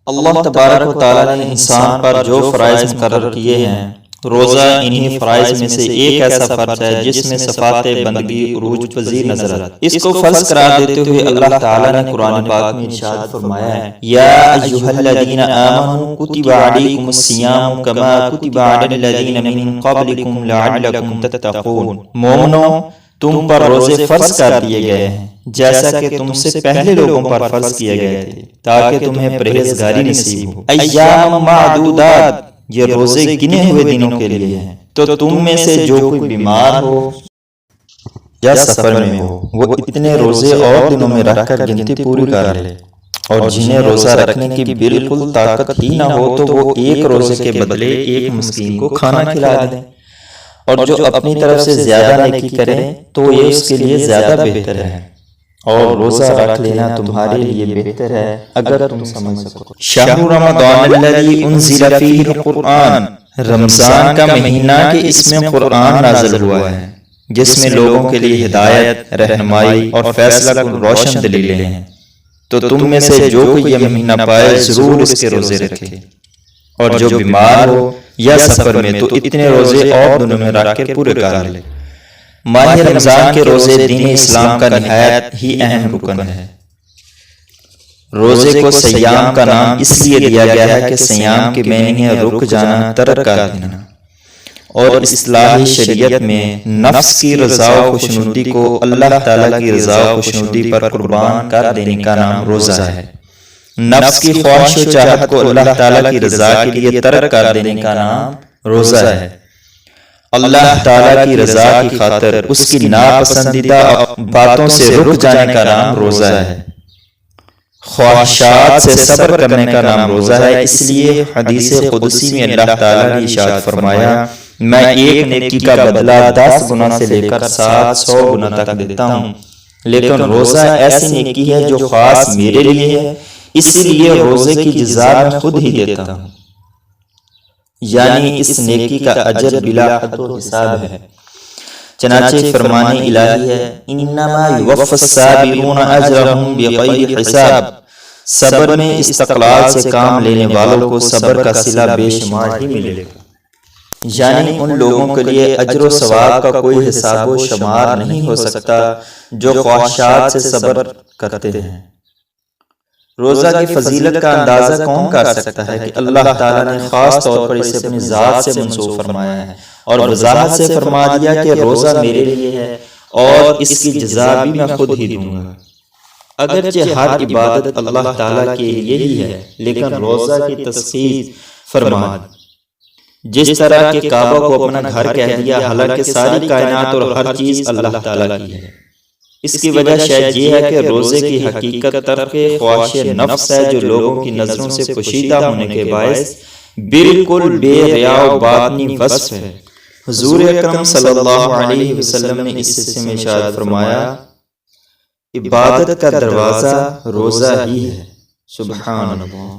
اللہ تبارک و تعالیٰ نے انسان پر جو فرائض مقرر کیے ہیں، روزہ انہی فرائض میں سے ایک ایسا فرض ہے جس میں صفات بندگی عروج پذیر نظر آتی ہے۔ اس کو فرض قرار دیتے ہوئے اللہ تعالیٰ نے قرآن پاک میں ارشاد فرمایا ہے، یا ایھا الذین آمنوا کتب علیکم الصیام کما کتب علی الذین من قبلکم لعلکم تتقون۔ مومنو، تم پر روزے فرض کر دیے گئے ہیں جیسا کہ تم سے پہلے لوگوں پر فرض کیے گئے تھے تاکہ تمہیں پرہیزگاری نصیب ہو۔ ایام معدودات، یہ روزے گنے ہوئے دنوں کے لیے ہیں، تو تم میں سے جو کوئی بیمار ہو یا سفر میں ہو وہ اتنے روزے اور دنوں میں رکھ کر گنتی پوری کر لے، اور جنہیں روزہ رکھنے کی بالکل طاقت ہی نہ ہو تو وہ ایک روزے کے بدلے ایک مسکین کو کھانا کھلا دیں، اور جو اپنی طرف سے زیادہ نیکی کرے تو یہ اس کے لیے زیادہ بہتر ہے، اور روزہ رکھ لینا تمہارے لیے بہتر ہے اگر تم سمجھ سکو۔ شہر رمضان الذی انزل فیہ القرآن، رمضان کا مہینہ کہ اس میں قرآن نازل ہوا ہے، جس میں لوگوں کے لیے ہدایت، رہنمائی اور فیصلہ کن روشن دلیلیں ہیں، تو تم میں سے جو کوئی یہ مہینہ پائے ضرور اس کے روزے رکھے، اور جو بیمار ہو یا سفر میں تو اتنے روزے اور دنوں میں رکھ کے پورے کر لے۔ ماہ رمضان کے روزے دین اسلام کا نہایت ہی اہم رکن ہے۔ روزے کو سیام کا نام اس لیے دیا گیا ہے کہ سیام کے معنی ہے رک جانا، ترک کر دینا، اور اصطلاحی شریعت میں نفس کی رضا و خوشنودی کو اللہ تعالیٰ کی رضا و خوشنودی پر قربان کر دینے کا نام روزہ ہے۔ نفس کی خواہش و چاہت کو اللہ تعالیٰ کی رضا کے لیے ترک کر دینے کا نام روزہ ہے۔ اللہ تعالیٰ کی رضا کی خاطر اس کی ناپسندیدہ باتوں سے رک جانے کا نام روزہ ہے۔ خواہشات سے صبر کرنے کا نام روزہ ہے۔ اس لیے حدیث قدسی میں اللہ تعالیٰ نے ارشاد فرمایا، میں ایک نیکی کا بدلہ 10 گنا سے لے کر 700 گنا تک دیتا ہوں، لیکن روزہ ایسی نیکی ہے جو خاص میرے لیے ہے، اسی لیے روزے کی جزا میں خود ہی دیتا ہوں، یعنی اس نیکی کا اجر بلا حد و حساب ہے۔ چنانچہ فرمان الہی ہے، انما یوفی الصابرون اجرهم بغیر حساب، صبر میں استقلال سے کام لینے والوں کو صبر کا صلہ بے شمار ہی ملے گا، یعنی ان لوگوں کے لیے اجر و ثواب کا کوئی حساب و شمار نہیں ہو سکتا جو خواہشات سے صبر کرتے ہیں۔ روزہ کی فضیلت کا اندازہ کون کر سکتا ہے کہ اللہ تعالیٰ نے خاص طور پر اسے اپنی ذات سے منسوب فرمایا ہے، اور وضاحت سے فرما دیا کہ روزہ میرے لیے ہے اور اس کی جزا بھی میں خود ہی دوں گا۔ اگرچہ ہر عبادت اللہ تعالیٰ کے لیے ہی ہے، لیکن روزہ کی تخصیص فرما دی۔ جس طرح کہ کعبہ کو اپنا گھر کہہ دیا، حالانکہ ساری کائنات اور ہر چیز اللہ تعالیٰ کی ہے۔ اس کی وجہ شاید یہ ہے کہ روزے کی حقیقت ترک خواہش نفس ہے، جو لوگوں کی نظروں سے پوشیدہ ہونے کے باعث بالکل بے ریا و باطنی وصف ہے۔ حضور اکرم صلی اللہ علیہ وسلم نے اس حصے میں ارشاد فرمایا، عبادت کا دروازہ روزہ ہی ہے۔ سبحان اللہ۔